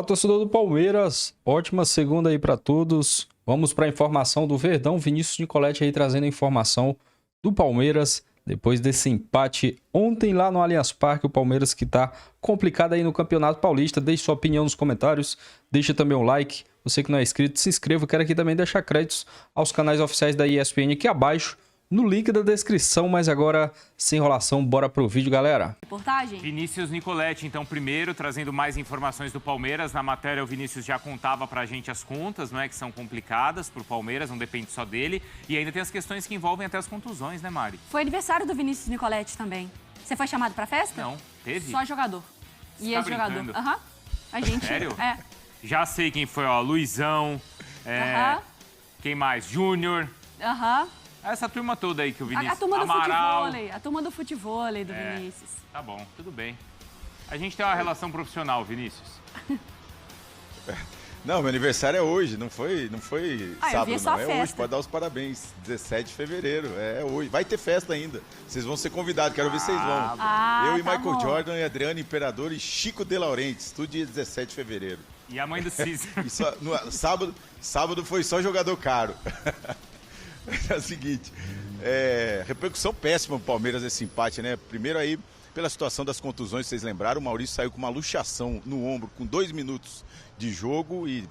Fala, torcedor do Palmeiras. Ótima segunda aí pra todos. Vamos pra informação do Verdão. Vinícius Nicoletti aí trazendo a informação do Palmeiras. Depois desse empate ontem lá no Allianz Parque, o Palmeiras que tá complicado aí no Campeonato Paulista. Deixe sua opinião nos comentários. Deixa também um like. Você que não é inscrito, se inscreva. Quero aqui também deixar créditos aos canais oficiais da ESPN aqui abaixo, no link da descrição, mas agora, sem enrolação, bora pro vídeo, galera. Reportagem. Vinícius Nicoletti, então, primeiro, trazendo mais informações do Palmeiras. Na matéria, o Vinícius já contava pra gente as contas, não é, que são complicadas pro Palmeiras, não depende só dele. E ainda tem as questões que envolvem até as contusões, né, Mari? Foi aniversário do Vinícius Nicoletti também. Você foi chamado pra festa? Não, teve? Só jogador. E tá ex-jogador. brincando? Aham. A gente... Sério? É. Já sei quem foi, ó, Luizão, Aham. quem mais? Júnior. Aham. Essa turma toda aí que o Vinícius... A turma do Amaral. futevôlei. A turma do futevôlei do Vinícius. Tá bom, tudo bem. A gente tem uma relação profissional, Vinícius. Não, meu aniversário é hoje, não foi Ah, eu sábado, vi só não. a É hoje, festa. pode dar os parabéns. 17 de fevereiro, é hoje. Vai ter festa ainda. Vocês vão ser convidados, quero ver se vocês vão. Ah, Eu e tá Michael bom. Jordan, e Adriano Imperador e Chico De Laurentiis, tudo dia 17 de fevereiro. E a mãe do Cícero. E só, sábado foi só jogador caro. É o seguinte, repercussão péssima pro Palmeiras esse empate, né? Primeiro aí, pela situação das contusões, vocês lembraram, o Maurício saiu com uma luxação no ombro com 2 minutos de jogo e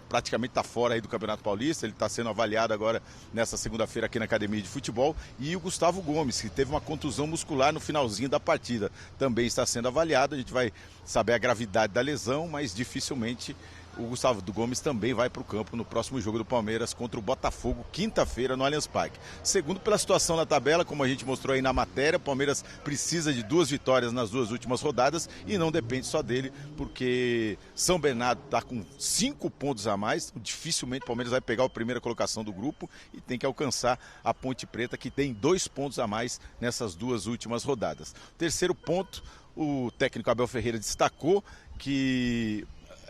praticamente está fora aí do Campeonato Paulista. Ele está sendo avaliado agora nessa segunda-feira aqui na Academia de Futebol. E o Gustavo Gomes, que teve uma contusão muscular no finalzinho da partida, também está sendo avaliado. A gente vai saber a gravidade da lesão, mas dificilmente o Gustavo Gomes também vai para o campo no próximo jogo do Palmeiras contra o Botafogo, quinta-feira no Allianz Parque. Segundo, pela situação na tabela, como a gente mostrou aí na matéria, o Palmeiras precisa de 2 vitórias nas 2 últimas rodadas e não depende só dele, porque São Bernardo está com 5 pontos a mais. Dificilmente o Palmeiras vai pegar a primeira colocação do grupo e tem que alcançar a Ponte Preta, que tem 2 pontos a mais nessas 2 últimas rodadas. Terceiro ponto, o técnico Abel Ferreira destacou que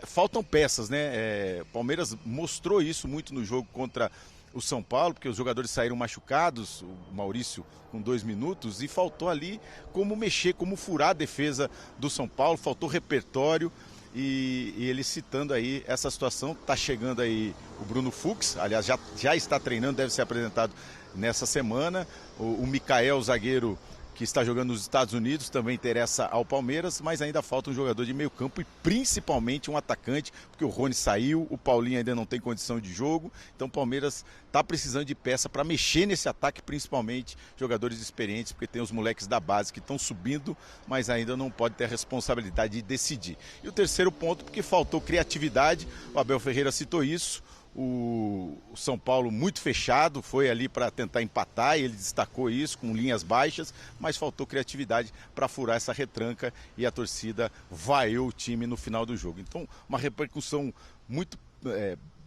faltam peças, né? O Palmeiras mostrou isso muito no jogo contra o São Paulo, porque os jogadores saíram machucados, o Maurício com 2 minutos, e faltou ali como mexer, como furar a defesa do São Paulo, faltou repertório. E ele citando aí essa situação. Está chegando aí o Bruno Fux, aliás, já está treinando, deve ser apresentado nessa semana. O Mikael, zagueiro que está jogando nos Estados Unidos, também interessa ao Palmeiras, mas ainda falta um jogador de meio campo e principalmente um atacante, porque o Rony saiu, o Paulinho ainda não tem condição de jogo, então o Palmeiras está precisando de peça para mexer nesse ataque, principalmente jogadores experientes, porque tem os moleques da base que estão subindo, mas ainda não pode ter a responsabilidade de decidir. E o terceiro ponto, porque faltou criatividade, o Abel Ferreira citou isso. O São Paulo muito fechado, foi ali para tentar empatar, e ele destacou isso com linhas baixas, mas faltou criatividade para furar essa retranca e a torcida vaiou o time no final do jogo. Então, uma repercussão muito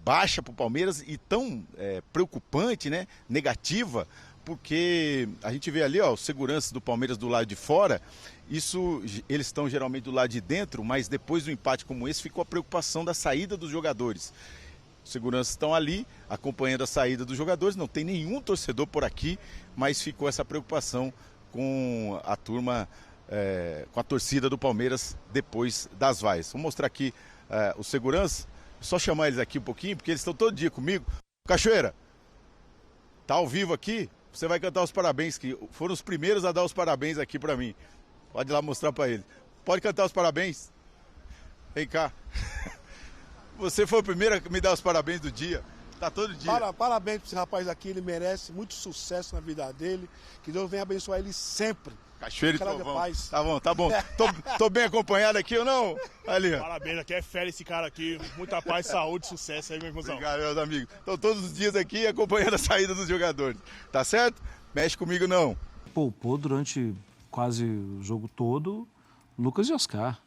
baixa para o Palmeiras e tão preocupante, né, negativa, porque a gente vê ali, ó, os seguranças do Palmeiras do lado de fora. Isso, eles estão geralmente do lado de dentro, mas depois do empate como esse ficou a preocupação da saída dos jogadores. Os seguranças estão ali, acompanhando a saída dos jogadores, não tem nenhum torcedor por aqui, mas ficou essa preocupação com a turma, com a torcida do Palmeiras depois das vaias. Vou mostrar aqui os seguranças, só chamar eles aqui um pouquinho, porque eles estão todo dia comigo. Cachoeira, tá ao vivo aqui, você vai cantar os parabéns, que foram os primeiros a dar os parabéns aqui para mim. Pode ir lá mostrar para eles. Pode cantar os parabéns? Vem cá. Você foi o primeiro a me dar os parabéns do dia. Tá todo dia. Parabéns para esse rapaz aqui, ele merece muito sucesso na vida dele. Que Deus venha abençoar ele sempre. Cachoeira e Aquela Trovão. paz. Tá bom, tá bom. Tô bem acompanhado aqui ou não? Ali, ó. Parabéns, aqui é fera esse cara aqui. Muita paz, saúde, sucesso aí, meu irmãozão. Obrigado, meus amigos. Estão todos os dias aqui acompanhando a saída dos jogadores. Tá certo? Mexe comigo não. Poupou durante quase o jogo todo Lucas e Oscar.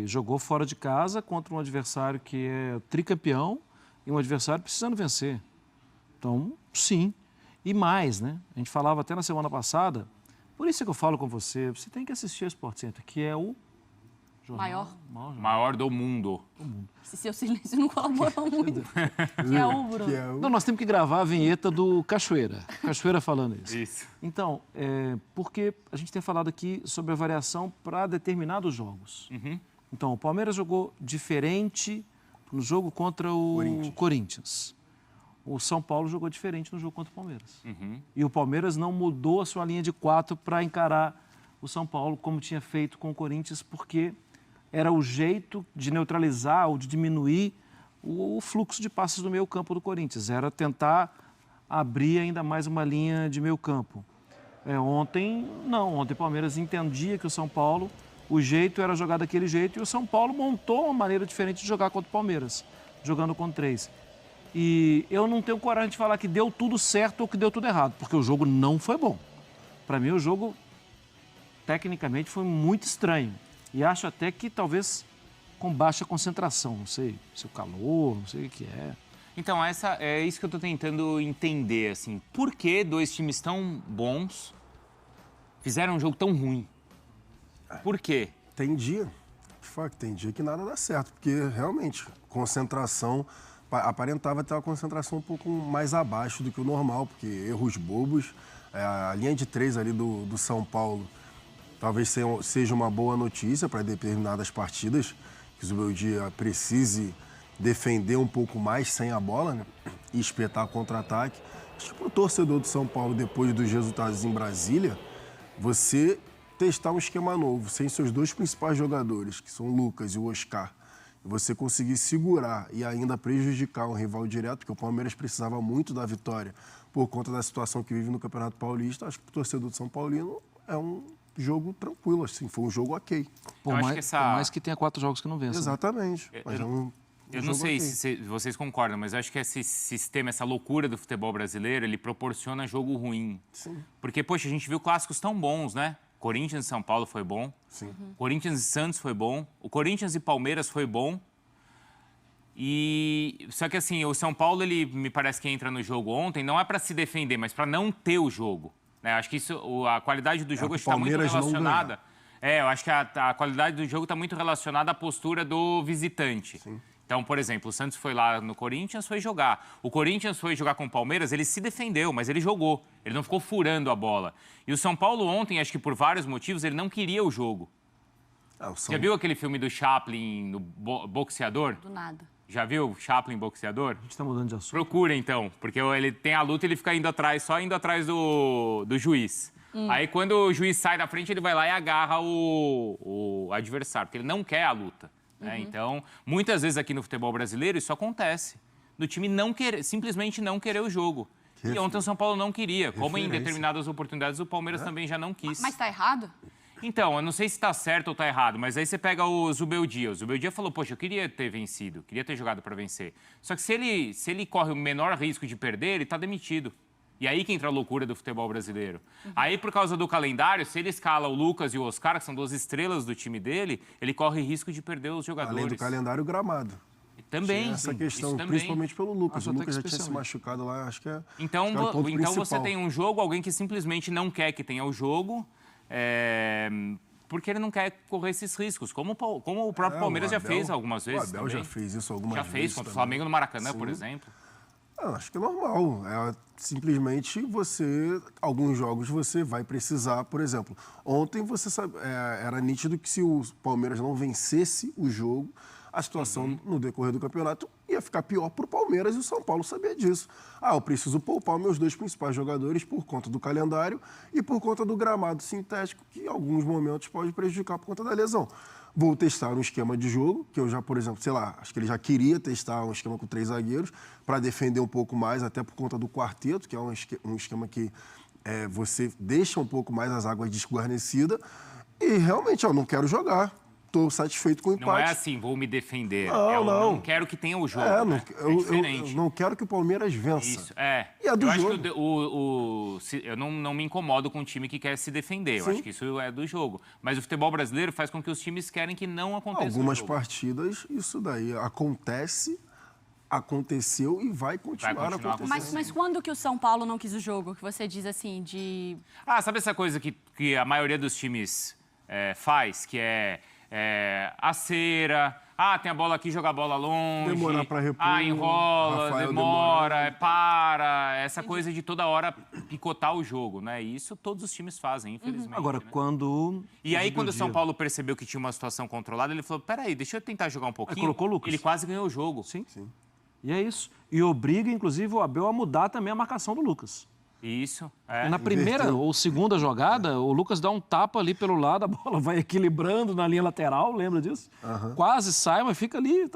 Jogou fora de casa contra um adversário que é tricampeão e um adversário precisando vencer. Então, sim. E mais, né? A gente falava até na semana passada, por isso é que eu falo com você, você tem que assistir ao Sport Center, que é o Maior. Maior do mundo. Esse seu silêncio não colaborou muito. Que é o Bruno. Não, nós temos que gravar a vinheta do Cachoeira. Cachoeira falando isso. Isso. Então, porque a gente tem falado aqui sobre a variação para determinados jogos. Então, o Palmeiras jogou diferente no jogo contra o Corinthians. O São Paulo jogou diferente no jogo contra o Palmeiras. E o Palmeiras não mudou a sua linha de 4 para encarar o São Paulo, como tinha feito com o Corinthians, porque era o jeito de neutralizar ou de diminuir o fluxo de passes do meio campo do Corinthians. Era tentar abrir ainda mais uma linha de meio campo. Ontem o Palmeiras entendia que o São Paulo, o jeito era jogar daquele jeito, e o São Paulo montou uma maneira diferente de jogar contra o Palmeiras, jogando com 3. E eu não tenho coragem de falar que deu tudo certo ou que deu tudo errado, porque o jogo não foi bom. Para mim, o jogo, tecnicamente, foi muito estranho. E acho até que talvez com baixa concentração, não sei se o calor, não sei o que é. Então, é isso que eu estou tentando entender, assim. Por que 2 times tão bons fizeram um jogo tão ruim? Por quê? Tem dia que nada dá certo, porque realmente, concentração, aparentava ter uma concentração um pouco mais abaixo do que o normal, porque erros bobos, a linha de 3 ali do São Paulo, talvez seja uma boa notícia para determinadas partidas, que o Zubeldia precise defender um pouco mais sem a bola, né? E espetar contra-ataque. Acho que para o torcedor do São Paulo, depois dos resultados em Brasília, você testar um esquema novo, sem seus 2 principais jogadores, que são o Lucas e o Oscar, e você conseguir segurar e ainda prejudicar um rival direto, porque o Palmeiras precisava muito da vitória por conta da situação que vive no Campeonato Paulista, acho que para o torcedor do São Paulino é um jogo tranquilo, assim, foi um jogo ok. Por mais que tenha 4 jogos que não vençam. Exatamente. Mas eu não sei se vocês concordam, mas eu acho que esse sistema, essa loucura do futebol brasileiro, ele proporciona jogo ruim. Sim. Porque, poxa, a gente viu clássicos tão bons, né? Corinthians e São Paulo foi bom. Sim. Corinthians e Santos foi bom. O Corinthians e Palmeiras foi bom. Só que assim, o São Paulo, ele me parece que entra no jogo ontem, não é para se defender, mas para não ter o jogo. Né? Acho que a qualidade do jogo está muito relacionada. Eu acho que a qualidade do jogo está muito relacionada à postura do visitante. Sim. Então, por exemplo, o Santos foi lá no Corinthians, foi jogar. O Corinthians foi jogar com o Palmeiras, ele se defendeu, mas ele jogou. Ele não ficou furando a bola. E o São Paulo ontem, acho que por vários motivos, ele não queria o jogo. Já viu aquele filme do Chaplin, no Boxeador? Do nada. Já viu Chaplin, Boxeador? A gente está mudando de assunto. Procura, então, porque ele tem a luta e ele fica só indo atrás do juiz. Aí, quando o juiz sai da frente, ele vai lá e agarra o adversário, porque ele não quer a luta. Né? Então, muitas vezes aqui no futebol brasileiro, isso acontece. Do time simplesmente não querer o jogo. E ontem o São Paulo não queria. Como em determinadas oportunidades o Palmeiras também já não quis. Mas tá errado? Então, eu não sei se está certo ou está errado, mas aí você pega o Zubeldia. O Zubeldia falou, poxa, eu queria ter vencido, queria ter jogado para vencer. Só que se ele corre o menor risco de perder, ele está demitido. E aí que entra a loucura do futebol brasileiro. Aí, por causa do calendário, se ele escala o Lucas e o Oscar, que são 2 estrelas do time dele, ele corre risco de perder os jogadores. Além do calendário, o gramado. Também. Tinha essa questão, também. Principalmente pelo Lucas. O Lucas já tinha se machucado lá, acho que é. Então, acho que é o ponto então você principal. tem um jogo, alguém que simplesmente não quer que tenha o jogo, porque ele não quer correr esses riscos, como o próprio Palmeiras já fez algumas vezes. O Abel também. já fez isso algumas vezes. Já fez contra o também. Flamengo no Maracanã, Sim. por exemplo. Acho que é normal. Simplesmente alguns jogos você vai precisar, por exemplo, ontem você sabe, era nítido que se o Palmeiras não vencesse o jogo, a situação no decorrer do campeonato ia ficar pior para o Palmeiras e o São Paulo sabia disso. Eu preciso poupar meus 2 principais jogadores por conta do calendário e por conta do gramado sintético, que em alguns momentos pode prejudicar por conta da lesão. Vou testar um esquema de jogo, que eu já, por exemplo, acho que ele já queria testar um esquema com 3 zagueiros para defender um pouco mais, até por conta do quarteto, que é um esquema que você deixa um pouco mais as águas desguarnecidas. E realmente, eu não quero jogar. Estou satisfeito com o empate. Não é assim, vou me defender. Não. Não quero que tenha o jogo. É diferente. Eu não quero que o Palmeiras vença. Isso, E a do eu jogo? Acho que eu não me incomodo com um time que quer se defender. Eu acho que isso é do jogo. Mas o futebol brasileiro faz com que os times querem que não aconteça Algumas o jogo. partidas, isso daí aconteceu e vai continuar acontecendo. Mas quando que o São Paulo não quis o jogo? Que você diz assim, de... Sabe essa coisa que a maioria dos times faz, que é a cera, Ah, tem a bola aqui, joga a bola longe. Demorar pra repor. Ah, enrola, Rafael demora, para. Essa coisa de toda hora picotar o jogo, né? Isso todos os times fazem, infelizmente. Agora, né? quando... E aí, quando o São Paulo percebeu que tinha uma situação controlada, ele falou, peraí, deixa eu tentar jogar um pouquinho. colocou o Lucas. Ele quase ganhou o jogo. Sim. E é isso. E obriga, inclusive, o Abel a mudar também a marcação do Lucas. Isso, E na primeira ou segunda jogada, o Lucas dá um tapa ali pelo lado, a bola vai equilibrando na linha lateral, lembra disso? Quase sai, mas fica ali.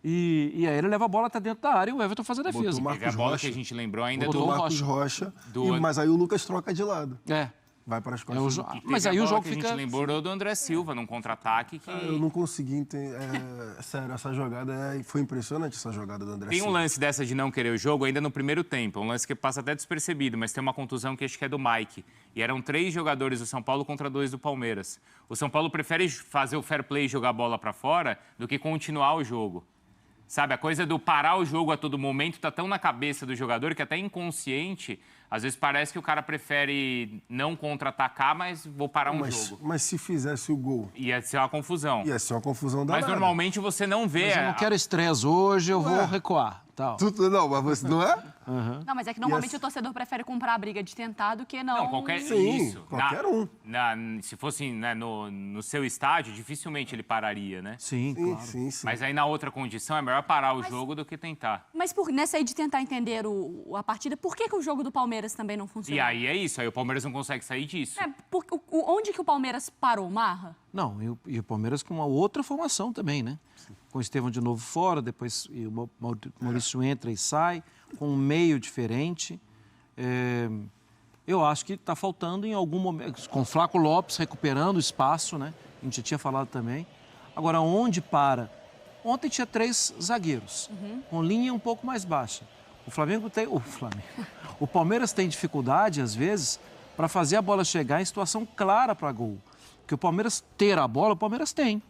E aí ele leva a bola até dentro da área e o Everton faz a defesa. Teve a bola que a gente lembrou ainda Botou do o Marcos Rocha. Mas aí o Lucas troca de lado. Vai para as costas. Mas aí o jogo que fica... a gente lembrou do André Silva, num contra-ataque que... Eu não consegui entender. Sério, essa jogada foi impressionante, essa jogada do André Tem um Silva. lance dessa de não querer o jogo ainda no primeiro tempo, um lance que passa até despercebido, mas tem uma contusão que acho que é do Mike. E eram 3 jogadores do São Paulo contra 2 do Palmeiras. O São Paulo prefere fazer o fair play e jogar a bola para fora do que continuar o jogo. Sabe, a coisa do parar o jogo a todo momento tá tão na cabeça do jogador que até inconsciente, às vezes parece que o cara prefere não contra-atacar, mas vou parar um jogo. Mas se fizesse o gol... Ia ser uma confusão. Ia ser uma confusão danada. Mas normalmente você não vê... Mas eu não quero estresse hoje, eu vou recuar. Tal. Não, mas você não é? Não, mas é que normalmente o torcedor prefere comprar a briga de tentar do que não... Não, qualquer... Sim, Isso. qualquer um. Se fosse no seu estádio, dificilmente ele pararia, né? Sim, claro. Sim. Mas aí na outra condição é melhor parar o jogo do que tentar. Mas nessa aí de tentar entender a partida, por que o jogo do Palmeiras também não funciona? E aí é isso, aí o Palmeiras não consegue sair disso. Onde que o Palmeiras parou, Marra? Não, e o Palmeiras com uma outra formação também, né? Com o Estevão de novo fora, depois o Maurício entra e sai, com um meio diferente. Eu acho que está faltando em algum momento, com o Flaco Lopes recuperando o espaço, né? A gente já tinha falado também. Agora, onde para? Ontem tinha 3 zagueiros, com linha um pouco mais baixa. O Palmeiras tem dificuldade, às vezes, para fazer a bola chegar em situação clara para gol. Porque o Palmeiras ter a bola, o Palmeiras tem.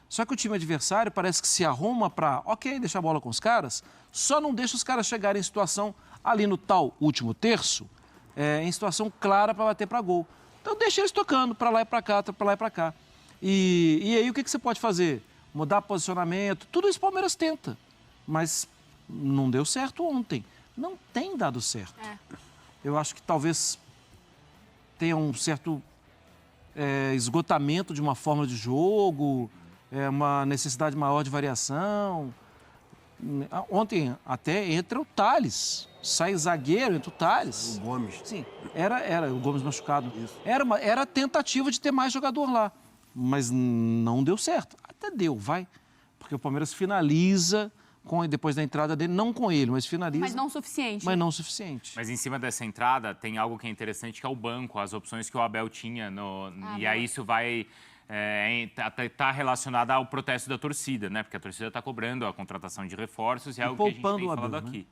Só que o time adversário parece que se arruma para, deixar a bola com os caras, só não deixa os caras chegarem em situação ali no tal último terço, em situação clara para bater para gol. Então deixa eles tocando para lá e para cá, para lá e para cá. E aí o que você pode fazer? Mudar posicionamento, tudo isso o Palmeiras tenta. Mas não deu certo ontem. Não tem dado certo. Eu acho que talvez tenha um certo esgotamento de uma forma de jogo, uma necessidade maior de variação. Ontem até entra o Thales, sai zagueiro, entra o Thales. O Gomes. Sim, era o Gomes machucado. Isso. Era a tentativa de ter mais jogador lá, mas não deu certo. Até deu, porque o Palmeiras finaliza depois da entrada dele, não com ele, mas finaliza. Mas não o suficiente. Mas não o suficiente. Mas em cima dessa entrada tem algo que é interessante, que é o banco, as opções que o Abel tinha. E aí isso vai... Está relacionado ao protesto da torcida, né? Porque a torcida está cobrando a contratação de reforços e é algo que a gente tem falado aqui.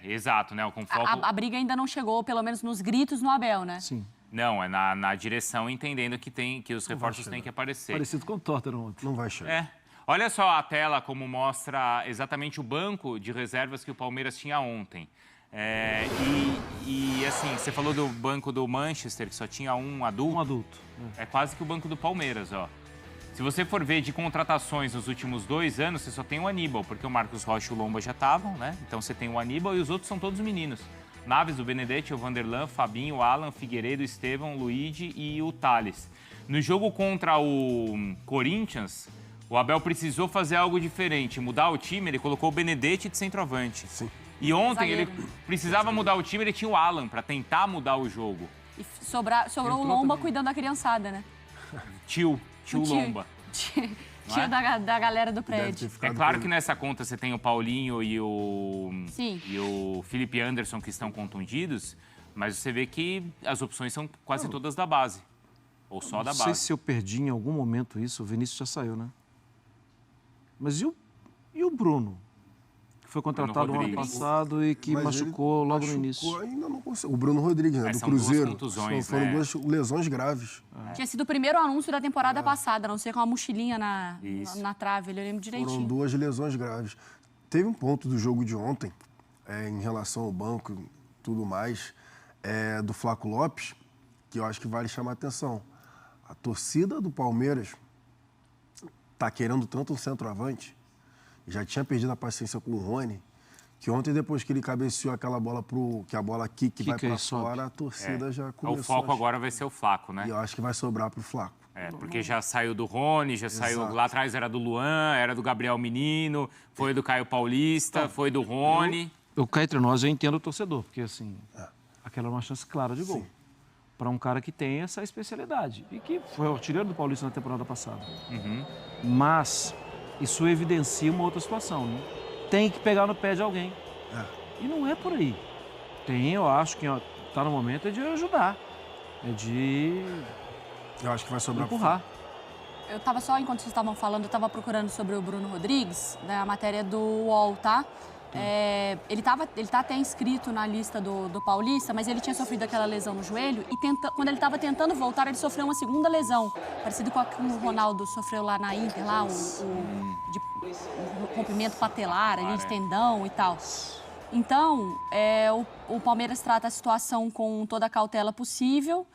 Exato, né? Com foco... a briga ainda não chegou, pelo menos nos gritos, no Abel, né? Sim. Não, é na direção, entendendo que os reforços têm que aparecer. Parecido com o Tottenham ontem. Não vai chegar. Olha só a tela como mostra exatamente o banco de reservas que o Palmeiras tinha ontem. Assim, você falou do banco do Manchester, que só tinha um adulto. Um adulto. É quase que o banco do Palmeiras, ó. Se você for ver de contratações nos últimos 2 anos, você só tem o Aníbal, porque o Marcos Rocha e o Lomba já estavam, né? Então você tem o Aníbal e os outros são todos meninos. Naves, o Benedetti, o Vanderlan, Fabinho, o Alan, Figueiredo, o Estevão, o Luigi e o Thales. No jogo contra o Corinthians, o Abel precisou fazer algo diferente, mudar o time, ele colocou o Benedetti de centroavante. Sim. E ontem ele precisava mudar o time, ele tinha o Alan para tentar mudar o jogo. E sobrou o Lomba cuidando da criançada, né? Tio Lomba. Tio da galera do prédio. É claro que nessa conta você tem o Paulinho e o Felipe Anderson que estão contundidos, mas você vê que as opções são quase todas da base. Ou só da base. Não sei se eu perdi em algum momento isso, o Vinícius já saiu, né? Mas e o Bruno? Que foi contratado no ano passado e que machucou logo no início. Ainda não conseguiu. O Bruno Rodrigues, né, do Cruzeiro. Contusões, foram 2 lesões graves. Tinha sido o primeiro anúncio da temporada passada, a não ser com uma mochilinha na trave, eu lembro direitinho. Foram 2 lesões graves. Teve um ponto do jogo de ontem, em relação ao banco e tudo mais, do Flaco Lopes, que eu acho que vale chamar a atenção. A torcida do Palmeiras tá querendo tanto um centroavante, já tinha perdido a paciência com o Rony, que ontem, depois que ele cabeceou aquela bola que a bola que vai para fora, a torcida já começou. O foco agora vai ser o Flaco, né? E eu acho que vai sobrar pro Flaco. Porque já saiu do Rony, já saiu lá atrás, era do Luan, era do Gabriel Menino, foi do Caio Paulista, foi do Rony. Eu cá entre nós, eu entendo o torcedor, porque assim, aquela é uma chance clara de gol. Para um cara que tem essa especialidade e que foi artilheiro do Paulista na temporada passada. Mas isso evidencia uma outra situação, né? Tem que pegar no pé de alguém. E não é por aí. Eu acho que está no momento de ajudar. Eu acho que vai sobrar empurrar. Eu estava só, enquanto vocês estavam falando, eu estava procurando sobre o Bruno Rodrigues, né, a matéria do UOL, tá? Ele tá até inscrito na lista do Paulista, mas ele tinha sofrido aquela lesão no joelho e quando ele estava tentando voltar, ele sofreu uma segunda lesão, parecido com a que o Ronaldo sofreu lá na Inter, lá, o rompimento patelar, ali, de tendão e tal. Então, o Palmeiras trata a situação com toda a cautela possível,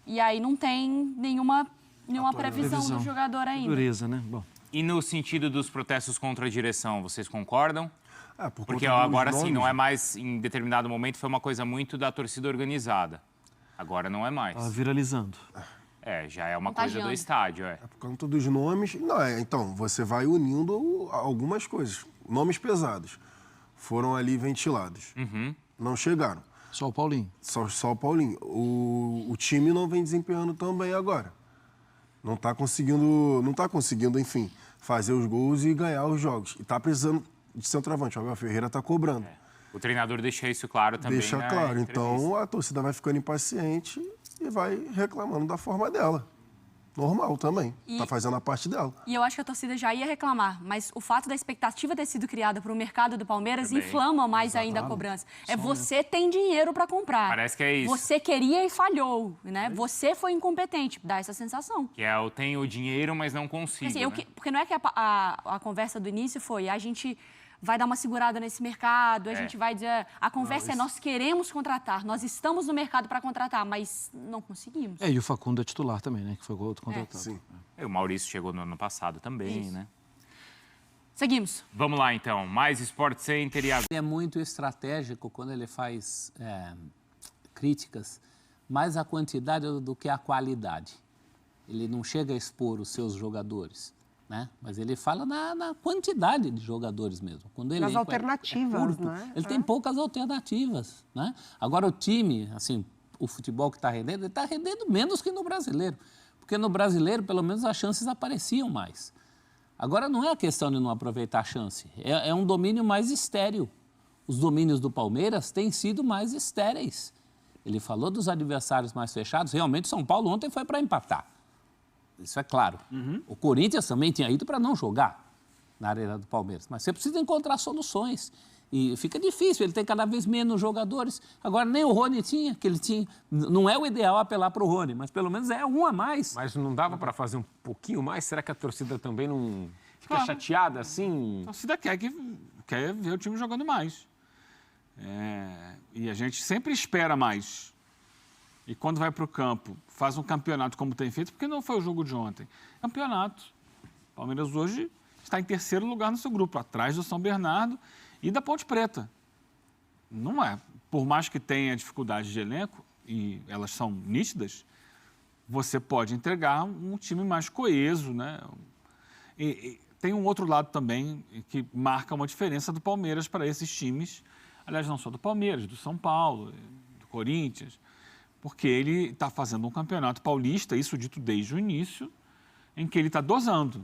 e aí não tem nenhuma previsão do jogador ainda. Dureza, né? Bom. E no sentido dos protestos contra a direção, vocês concordam? Porque conta agora dos sim, nomes. não é mais, em determinado momento, foi uma coisa muito da torcida organizada. Agora não é mais. Tá viralizando. Já é uma coisa do estádio, Por conta dos nomes. Não, então, você vai unindo algumas coisas. Nomes pesados foram ali ventilados. Não chegaram. Só o Paulinho. Só o Paulinho. O time não vem desempenhando tão bem agora. Não está conseguindo, enfim, fazer os gols e ganhar os jogos. E está precisando de centroavante. O Abel Ferreira está cobrando. O treinador deixa isso claro também. Deixa claro. Então, a torcida vai ficando impaciente e vai reclamando da forma dela. Normal também. Está fazendo a parte dela. E eu acho que a torcida já ia reclamar, mas o fato da expectativa ter sido criada para o mercado do Palmeiras inflama mais ainda a cobrança. Você tem dinheiro para comprar. Parece que é isso. Você queria e falhou, né? Você foi incompetente. Dá essa sensação. Que eu tenho o dinheiro, mas não consigo, Assim, porque não é que a conversa do início foi a gente vai dar uma segurada nesse mercado, a gente vai dizer... A conversa é nós queremos contratar, nós estamos no mercado para contratar, mas não conseguimos. E o Facundo é titular também, né? Que foi outro contratado. Sim. O Maurício chegou no ano passado também, né? Seguimos. Vamos lá, então. Mais Sport Center e agora. Ele é muito estratégico quando ele faz críticas, mais a quantidade do que a qualidade. Ele não chega a expor os seus jogadores, né? Mas ele fala na quantidade de jogadores mesmo. Quando nas alternativas, né? Ele tem poucas alternativas, né? Agora o time, assim, o futebol que está rendendo, ele está rendendo menos que no brasileiro. Porque no brasileiro, pelo menos, as chances apareciam mais. Agora não é a questão de não aproveitar a chance, é um domínio mais estéril. Os domínios do Palmeiras têm sido mais estéreis. Ele falou dos adversários mais fechados, realmente São Paulo ontem foi para empatar. Isso é claro. O Corinthians também tinha ido para não jogar na Arena do Palmeiras. Mas você precisa encontrar soluções. E fica difícil, ele tem cada vez menos jogadores. Agora, nem o Rony tinha, que ele tinha. Não é o ideal apelar para o Rony, mas pelo menos é um a mais. Mas não dava para fazer um pouquinho mais? Será que a torcida também não fica chateada assim? A torcida quer ver o time jogando mais. E a gente sempre espera mais. E quando vai para o campo, faz um campeonato como tem feito, porque não foi o jogo de ontem. Campeonato. O Palmeiras hoje está em terceiro lugar no seu grupo, atrás do São Bernardo e da Ponte Preta. Não é. Por mais que tenha dificuldade de elenco, e elas são nítidas, você pode entregar um time mais coeso, né? E tem um outro lado também que marca uma diferença do Palmeiras para esses times. Aliás, não só do Palmeiras, do São Paulo, do Corinthians, porque ele está fazendo um campeonato paulista, isso dito desde o início, em que ele está dosando.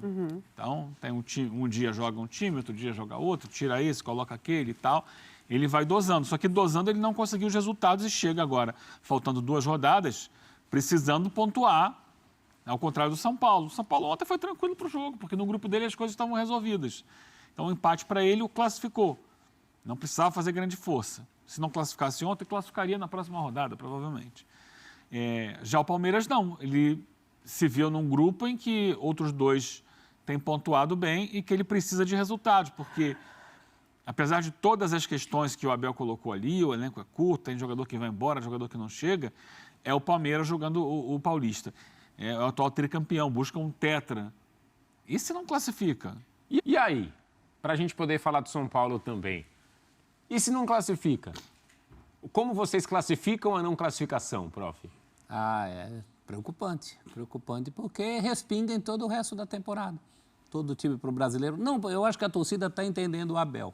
Então, tem um dia joga um time, outro dia joga outro, tira esse, coloca aquele e tal. Ele vai dosando. Só que dosando ele não conseguiu os resultados e chega agora, faltando 2 rodadas, precisando pontuar, ao contrário do São Paulo. O São Paulo ontem foi tranquilo para o jogo, porque no grupo dele as coisas estavam resolvidas. Então, o empate para ele o classificou. Não precisava fazer grande força. Se não classificasse ontem, classificaria na próxima rodada, provavelmente. Já o Palmeiras não. Ele se viu num grupo em que outros 2 têm pontuado bem e que ele precisa de resultados, porque, apesar de todas as questões que o Abel colocou ali, o elenco é curto, tem jogador que vai embora, jogador que não chega, é o Palmeiras jogando o Paulista. é o atual tricampeão, busca um tetra. E se não classifica? E aí? Para a gente poder falar do São Paulo também. E se não classifica? Como vocês classificam a não classificação, prof? É preocupante. Preocupante porque respinga em todo o resto da temporada. Todo time para o brasileiro. Não, eu acho que a torcida está entendendo o Abel.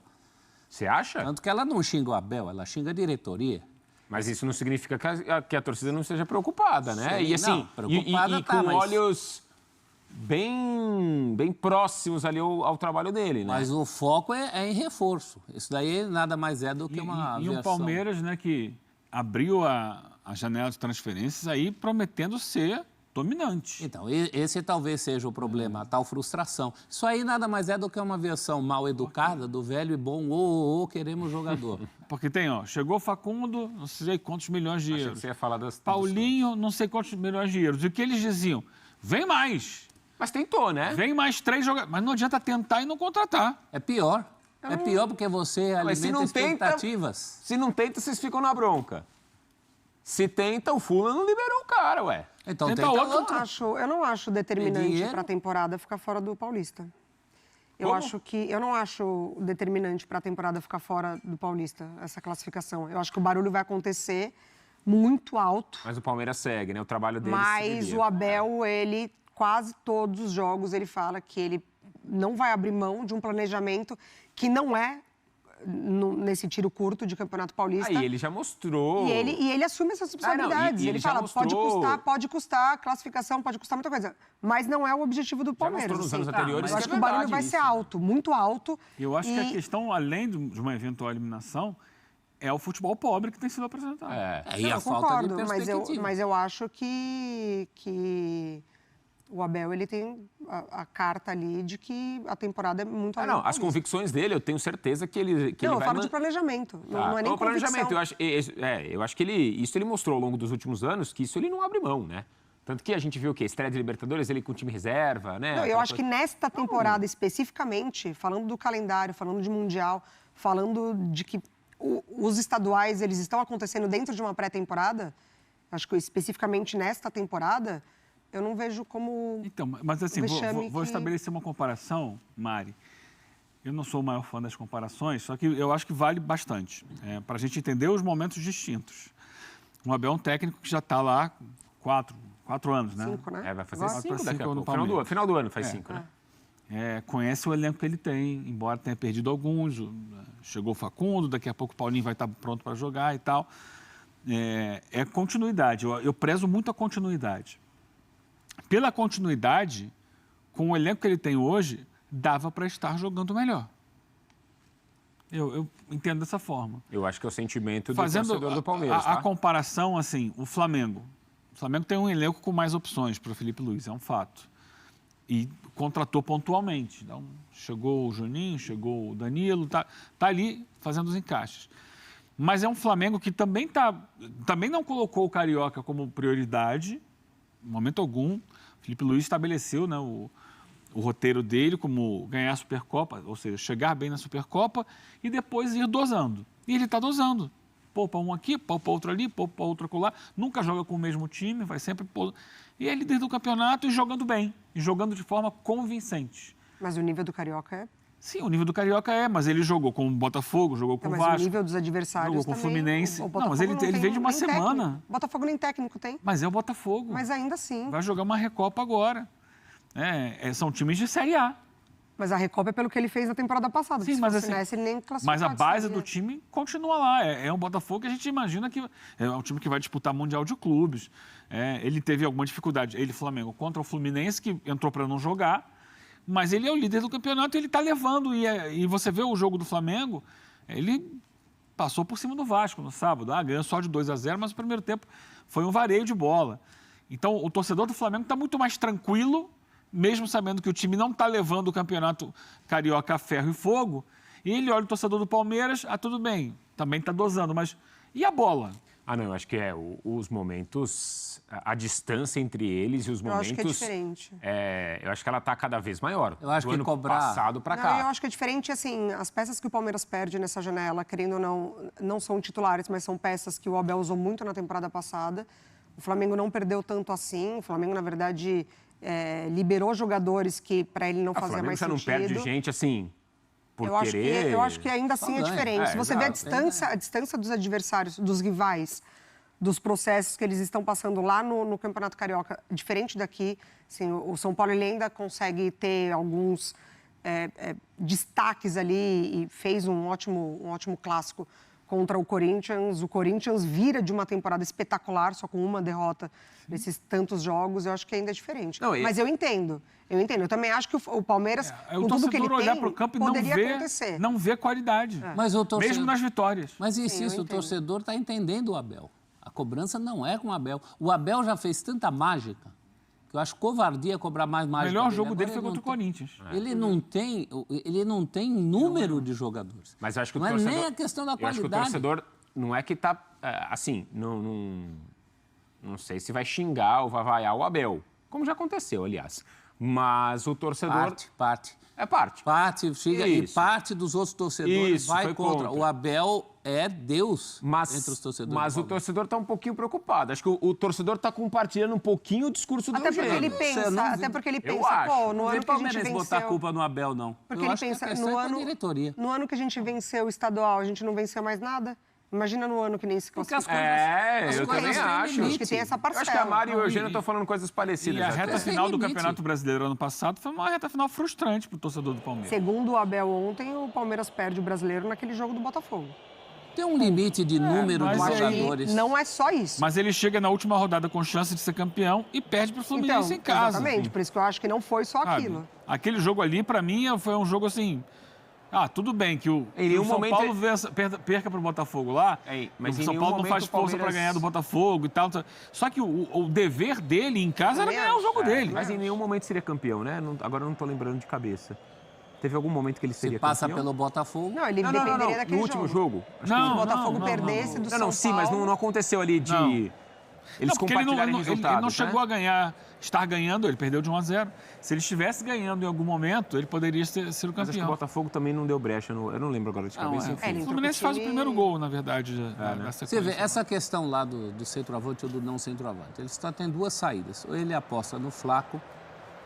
Você acha? Tanto que ela não xinga o Abel, ela xinga a diretoria. Mas isso não significa que a torcida não esteja preocupada, né? Sim, e assim, não, preocupada com mas... olhos bem próximos ali ao trabalho dele, né? Mas o foco é em reforço. Isso daí nada mais é do que uma E o Palmeiras, né, que abriu a janela de transferências aí prometendo ser dominante. Então, esse talvez seja o problema, a tal frustração. Isso aí nada mais é do que uma versão mal educada do velho e bom queremos jogador. Porque tem, chegou Facundo, não sei quantos milhões de euros. Achei que você ia falar Paulinho, não sei quantos milhões de euros. E o que eles diziam? Vem mais. Mas tentou, né? Vem mais 3 jogadores. Mas não adianta tentar e não contratar. É pior. É pior porque você alimenta expectativas. Se não tenta, vocês ficam na bronca. Se tenta, o Fula não liberou o cara, ué. Então tenta tenta outro. Eu não acho determinante para a temporada ficar fora do Paulista. Eu não acho determinante para a temporada ficar fora do Paulista, essa classificação. Eu acho que o barulho vai acontecer muito alto. Mas o Palmeiras segue, né? O trabalho dele Mas o Abel, ele, quase todos os jogos, ele fala que ele não vai abrir mão de um planejamento que não é nesse tiro curto de Campeonato Paulista. Aí ele já mostrou. E ele assume essas responsabilidades. E ele fala, mostrou... pode custar classificação, pode custar muita coisa. Mas não é o objetivo do Palmeiras. Já mostrou nos anos anteriores. Eu acho que o barulho vai ser alto, muito alto. Eu acho que a questão, além de uma eventual eliminação, é o futebol pobre que tem sido apresentado. E a falta de perspectiva. Mas eu acho que o Abel, ele tem a carta ali de que a temporada é muito além. As convicções dele, eu tenho certeza que ele eu falo de planejamento, não é nem planejamento. Eu acho que ele mostrou ao longo dos últimos anos que isso ele não abre mão, né? Tanto que a gente viu o quê? Estreia de Libertadores, ele com o time reserva, né? Não, eu acho que nesta temporada especificamente, falando do calendário, falando de Mundial, falando de que os estaduais, eles estão acontecendo dentro de uma pré-temporada, acho que especificamente nesta temporada, eu não vejo como... Então, mas assim, vou estabelecer uma comparação, Mari. Eu não sou o maior fã das comparações, só que eu acho que vale bastante, para a gente entender os momentos distintos. O Abel é um técnico que já está lá 4 anos, né? 5, né? Vai fazer 5 daqui a pouco. Final do ano faz 5, né? Conhece o elenco que ele tem, embora tenha perdido alguns. Chegou o Facundo, daqui a pouco o Paulinho vai estar pronto para jogar e tal. É continuidade. Eu prezo muito a continuidade. Pela continuidade, com o elenco que ele tem hoje, dava para estar jogando melhor. Eu entendo dessa forma. Eu acho que é o sentimento do torcedor do Palmeiras. A comparação, assim, o Flamengo. O Flamengo tem um elenco com mais opções para o Felipe Luiz, é um fato. E contratou pontualmente. Então, chegou o Juninho, chegou o Danilo, tá ali fazendo os encaixes. Mas é um Flamengo que também não colocou o Carioca como prioridade, em momento algum. O Felipe Luiz estabeleceu, né, o roteiro dele como ganhar a Supercopa, ou seja, chegar bem na Supercopa e depois ir dosando. E ele está dosando. Poupa um aqui, poupa outro ali, poupa outro acolá. Nunca joga com o mesmo time, vai sempre... E é líder do campeonato e jogando bem, e jogando de forma convincente. Mas o nível do Carioca é... Sim, o nível do Carioca mas ele jogou com o Botafogo, jogou com o Vasco. Mas o nível dos adversários jogou com o Fluminense. Não, mas ele veio de uma semana. Técnico. Botafogo nem técnico tem. Mas é o Botafogo. Mas ainda assim. Vai jogar uma Recopa agora. São times de Série A. Mas a Recopa é pelo que ele fez na temporada passada. Sim, mas assim, ele nem mas a base do time continua lá. É um Botafogo que a gente imagina que é um time que vai disputar Mundial de Clubes. Ele teve alguma dificuldade, Flamengo, contra o Fluminense, que entrou para não jogar. Mas ele é o líder do campeonato e ele está levando. E você vê o jogo do Flamengo, ele passou por cima do Vasco no sábado. Ganhou só de 2-0, mas o primeiro tempo foi um vareio de bola. Então, o torcedor do Flamengo está muito mais tranquilo, mesmo sabendo que o time não está levando o campeonato carioca a ferro e fogo. E ele olha o torcedor do Palmeiras, tudo bem, também está dosando, mas e a bola? Não, eu acho que os momentos, a distância entre eles e os momentos... Eu acho que é diferente. Eu acho que ela está cada vez maior. Eu acho que cobrar... passado para cá. Eu acho que é diferente, assim, as peças que o Palmeiras perde nessa janela, querendo ou não são titulares, mas são peças que o Abel usou muito na temporada passada. O Flamengo não perdeu tanto assim. O Flamengo, na verdade, liberou jogadores que para ele não fazia mais sentido. O Flamengo já não perde gente assim, por querer... Eu acho que ainda assim é diferente. Se você vê a distância dos adversários, dos rivais, dos processos que eles estão passando lá no Campeonato Carioca, diferente daqui, assim, o São Paulo ele ainda consegue ter alguns destaques ali e fez um ótimo clássico contra o Corinthians. O Corinthians vira de uma temporada espetacular, só com uma derrota nesses tantos jogos. Eu acho que ainda é diferente. Mas eu entendo. Eu também acho que o Palmeiras, com tudo que ele tem, olhar pro campo e poderia acontecer. Não vê qualidade. Mas o torcedor, mesmo nas vitórias. Mas insisto, o torcedor está entendendo o Abel. A cobrança não é com o Abel. O Abel já fez tanta mágica que eu acho covardia cobrar mais mágica. O melhor jogo dele foi contra o Corinthians. Ele não tem número de jogadores. Mas eu acho que não é nem a questão da qualidade. Eu acho que o torcedor não é que está, assim, não sei se vai xingar ou vai vaiar o Abel, como já aconteceu, aliás. Mas o torcedor... Parte. É parte. Parte, chega e parte dos outros torcedores vai contra. O Abel é Deus entre os torcedores. Mas o torcedor está um pouquinho preocupado. Acho que o torcedor está compartilhando um pouquinho o discurso do Eugênio. Até porque ele pensa, pô, no ano que a gente venceu... botar a culpa no Abel, não. Porque ele pensa, no ano que a gente venceu o estadual, a gente não venceu mais nada? Imagina no ano que nem se classificou. Eu também acho. Acho que tem essa parcela. Eu acho que a Mari e o Eugênio estão falando coisas parecidas. E a reta final do Campeonato Brasileiro ano passado foi uma reta final frustrante para o torcedor do Palmeiras. Segundo o Abel ontem, o Palmeiras perde o Brasileiro naquele jogo do Botafogo. Tem um limite de número de jogadores. Não é só isso. Mas ele chega na última rodada com chance de ser campeão e perde para o Fluminense em casa. Exatamente, por isso que eu acho que não foi só aquilo. Aquele jogo ali, para mim, foi um jogo assim... tudo bem que o São Paulo perca para o Botafogo lá, mas o São Paulo não faz força para ganhar do Botafogo e tal. Só que o dever dele em casa era ganhar o jogo dele. Mas em nenhum momento seria campeão, né? Agora eu não estou lembrando de cabeça. Teve algum momento que ele seria campeão? Se passa pelo Botafogo... Não, ele dependeria daquele no último jogo. Se o Botafogo perdesse do São Paulo... Sim, mas não aconteceu ali de... Eles compartilharem resultados, ele não chegou a estar ganhando, ele perdeu de 1-0. Se ele estivesse ganhando em algum momento, ele poderia ser o campeão. Mas acho que o Botafogo também não deu brecha, eu não lembro agora de cabeça. O Fluminense faz o primeiro gol, na verdade, da sequência. Você vê, essa questão lá do centroavante ou do não centroavante, ele está tendo duas saídas. Ou ele aposta no Flaco,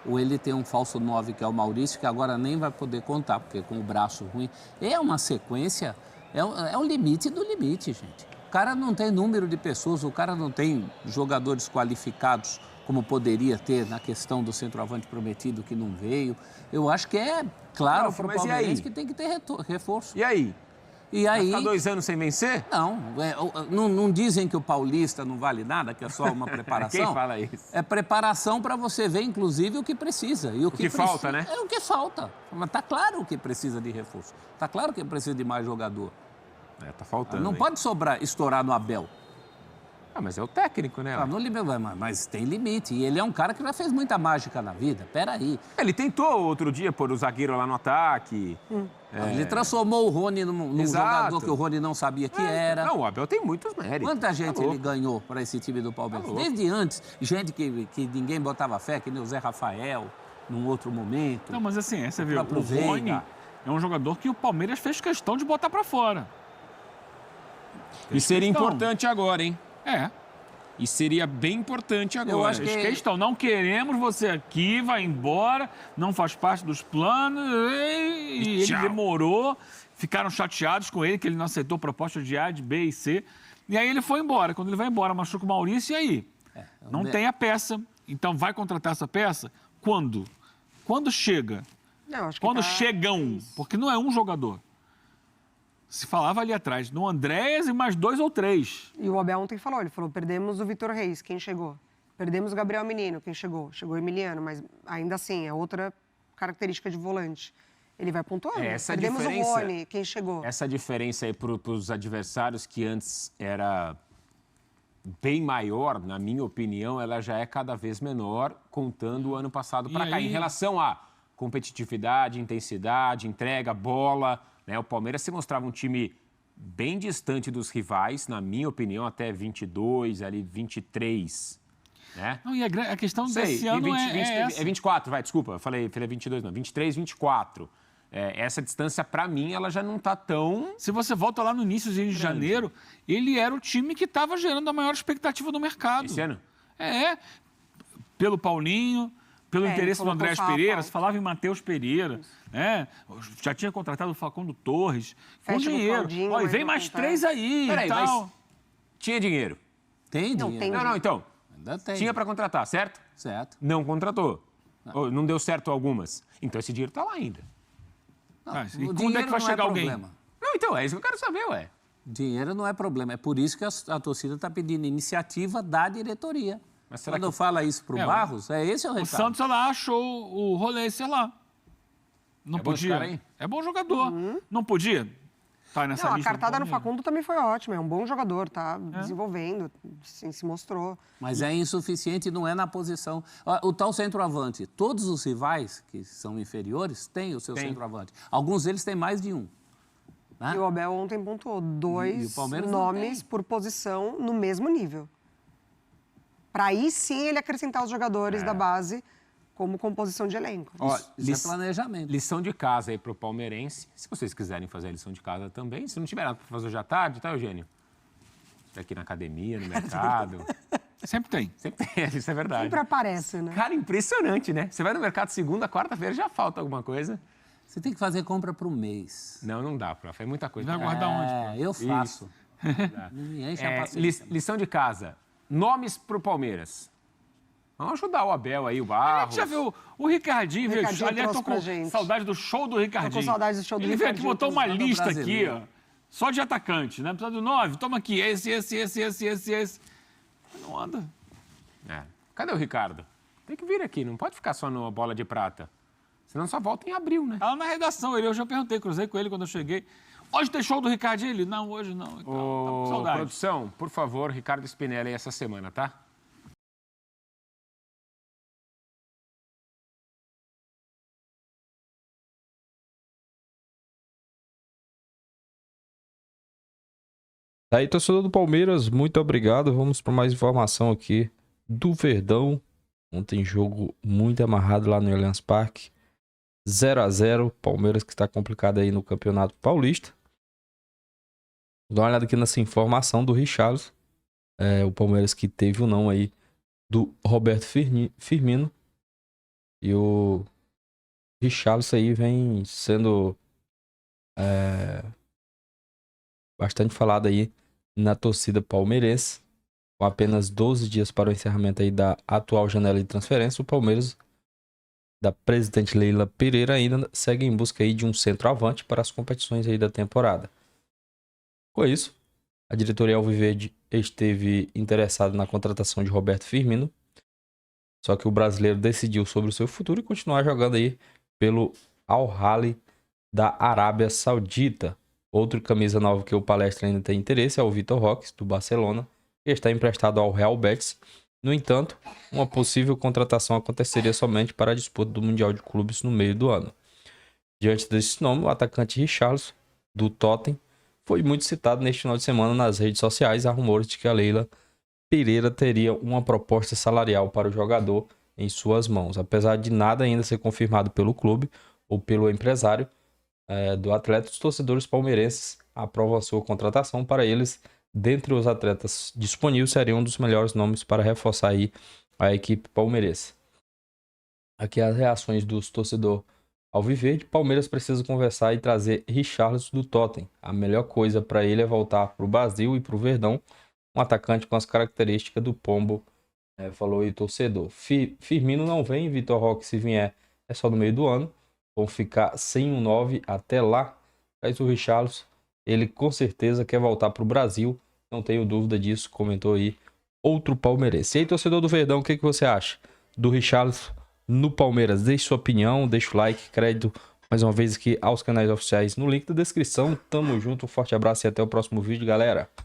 ou ele tem um falso 9, que é o Maurício, que agora nem vai poder contar, porque com o braço ruim. É uma sequência, é o limite do limite, gente. O cara não tem número de pessoas, o cara não tem jogadores qualificados como poderia ter na questão do centroavante prometido que não veio. Eu acho que é claro para o Palmeirense que tem que ter reforço. E aí? Vai ficar 2 anos sem vencer? Não dizem que o paulista não vale nada, que é só uma preparação. Quem fala isso? É preparação para você ver, inclusive, o que precisa. E o que falta, né? É o que falta. Mas está claro que precisa de reforço. Está claro que precisa de mais jogador. Tá faltando. Não pode estourar no Abel. Mas é o técnico, né? Mas tem limite. E ele é um cara que já fez muita mágica na vida. Peraí. Ele tentou outro dia pôr o zagueiro lá no ataque. Ele transformou o Rony num jogador que o Rony não sabia que era. Não, o Abel tem muitos méritos. Quanta gente ele ganhou para esse time do Palmeiras? Desde antes, gente que ninguém botava fé, que nem o Zé Rafael, num outro momento. Não, mas assim, você viu, o Rony é um jogador que o Palmeiras fez questão de botar para fora. E seria importante agora, hein? E seria bem importante agora. Eu acho que não queremos você aqui, vai embora, não faz parte dos planos. E ele demorou, ficaram chateados com ele, que ele não aceitou proposta de A, de B e C. E aí ele foi embora. Quando ele vai embora, machuca o Maurício, e aí? Não tem a peça. Então vai contratar essa peça? Quando? Quando chega? Quando chegam? Porque não é um jogador. Se falava ali atrás, no Andréas e mais 2 ou 3. E o Abel ontem falou, perdemos o Vitor Reis, quem chegou? Perdemos o Gabriel Menino, quem chegou? Chegou o Emiliano, mas ainda assim, é outra característica de volante. Ele vai pontuando. Perdemos o Rony, quem chegou? Essa diferença aí para os adversários, que antes era bem maior, na minha opinião, ela já é cada vez menor, contando o ano passado para cá. Em relação a competitividade, intensidade, entrega, bola... O Palmeiras se mostrava um time bem distante dos rivais, na minha opinião, até 22, ali 23. Né? Não, e a questão desse ano é 24, desculpa, eu falei 22, não, 23, 24. essa distância, para mim, ela já não está tão... Se você volta lá no início de janeiro, ele era o time que estava gerando a maior expectativa do mercado. Esse ano? Pelo Paulinho, pelo interesse do Andrés Pereira, se falava em Matheus Pereira, né? Já tinha contratado o Facundo Torres, com dinheiro. Olha, vem mais 3 aí e tal. Mas tinha dinheiro? Tem dinheiro. Não, então. Ainda tem. Tinha para contratar, certo? Certo. Não contratou. Não deu certo algumas. Então esse dinheiro está lá ainda. E quando é que vai chegar alguém? Não, então, é isso que eu quero saber, ué. Dinheiro não é problema. É por isso que a torcida está pedindo iniciativa da diretoria. Mas quando eu falo isso para o Barros, esse é o recado. O Santos lá achou o rolê, sei lá. Não podia. É bom jogador. Não podia? Tá nessa lista. A cartada no Facundo também foi ótima. É um bom jogador, tá desenvolvendo, se mostrou. Mas é insuficiente e não é na posição. O tal centroavante, todos os rivais que são inferiores têm o seu centroavante. Alguns deles têm mais de um. Né? E o Abel ontem pontuou 2 nomes por posição no mesmo nível. Para aí sim ele acrescentar os jogadores da base como composição de elenco. Isso é planejamento. Lição de casa aí pro palmeirense. Se vocês quiserem fazer a lição de casa também, se não tiver nada para fazer hoje à tarde, tá, Eugênio? Aqui na academia, no mercado. Sempre tem. Sempre tem, isso é verdade. Sempre aparece, né? Cara, impressionante, né? Você vai no mercado segunda, quarta-feira, já falta alguma coisa. Você tem que fazer compra para o mês. Não dá, prof. É muita coisa. Vai guardar onde, prof? Eu faço. Não me enche a paciência. Lição de casa. Nomes pro Palmeiras. Vamos ajudar o Abel aí, o Barros. A gente já viu o Ricardinho. Aliás, tô com saudade do show do Ricardinho. Tô com saudade do show do Ele Ricardinho. veio aqui, botou uma lista aqui, ó, só de atacante, né? Precisa do 9, toma aqui, esse. Não anda. Cadê o Ricardo? Tem que vir aqui, não pode ficar só na bola de prata. Senão só volta em abril, né? Tava na redação, eu já perguntei, cruzei com ele quando eu cheguei. Hoje tem show do Ricardinho? Ele, não, hoje não. Então, tá com saudade. Produção, por favor, Ricardo Spinelli aí essa semana, tá? Tá aí, torcedor do Palmeiras, muito obrigado. Vamos para mais informação aqui do Verdão. Ontem jogo muito amarrado lá no Allianz Parque. 0-0, Palmeiras que está complicado aí no Campeonato Paulista. Dá uma olhada aqui nessa informação do Richarlison. O Palmeiras que teve o não aí do Roberto Firmino. E o Richarlison aí vem sendo bastante falado aí na torcida palmeirense. Com apenas 12 dias para o encerramento aí da atual janela de transferência, o Palmeiras da presidente Leila Pereira ainda segue em busca aí de um centroavante para as competições aí da temporada. Com isso, a diretoria alviverde esteve interessada na contratação de Roberto Firmino, só que o brasileiro decidiu sobre o seu futuro e continuar jogando aí pelo Al-Ahly da Arábia Saudita. Outro camisa nova que o Palestra ainda tem interesse é o Vitor Roque, do Barcelona, que está emprestado ao Real Betis. No entanto, uma possível contratação aconteceria somente para a disputa do Mundial de Clubes no meio do ano. Diante desse nome, o atacante Richarlison, do Tottenham, foi muito citado neste final de semana nas redes sociais. Há rumores de que a Leila Pereira teria uma proposta salarial para o jogador em suas mãos. Apesar de nada ainda ser confirmado pelo clube ou pelo empresário do atleta, os torcedores palmeirenses aprovam a sua contratação. Para eles, dentre os atletas disponíveis, seria um dos melhores nomes para reforçar aí a equipe palmeirense. Aqui as reações dos torcedores alviverde. Palmeiras precisa conversar e trazer Richarlison do Tottenham. A melhor coisa para ele é voltar para o Brasil e para o Verdão, um atacante com as características do Pombo, falou aí o torcedor. Firmino não vem, Vitor Roque se vier é só no meio do ano. Vão ficar sem um 9 até lá. Mas o Richarlison, ele com certeza quer voltar para o Brasil, não tenho dúvida disso, comentou aí outro palmeirense. E aí, torcedor do Verdão, o que você acha do Richarlison no Palmeiras? Deixe sua opinião, deixa o like, crédito mais uma vez aqui aos canais oficiais no link da descrição. Tamo junto, um forte abraço e até o próximo vídeo, galera.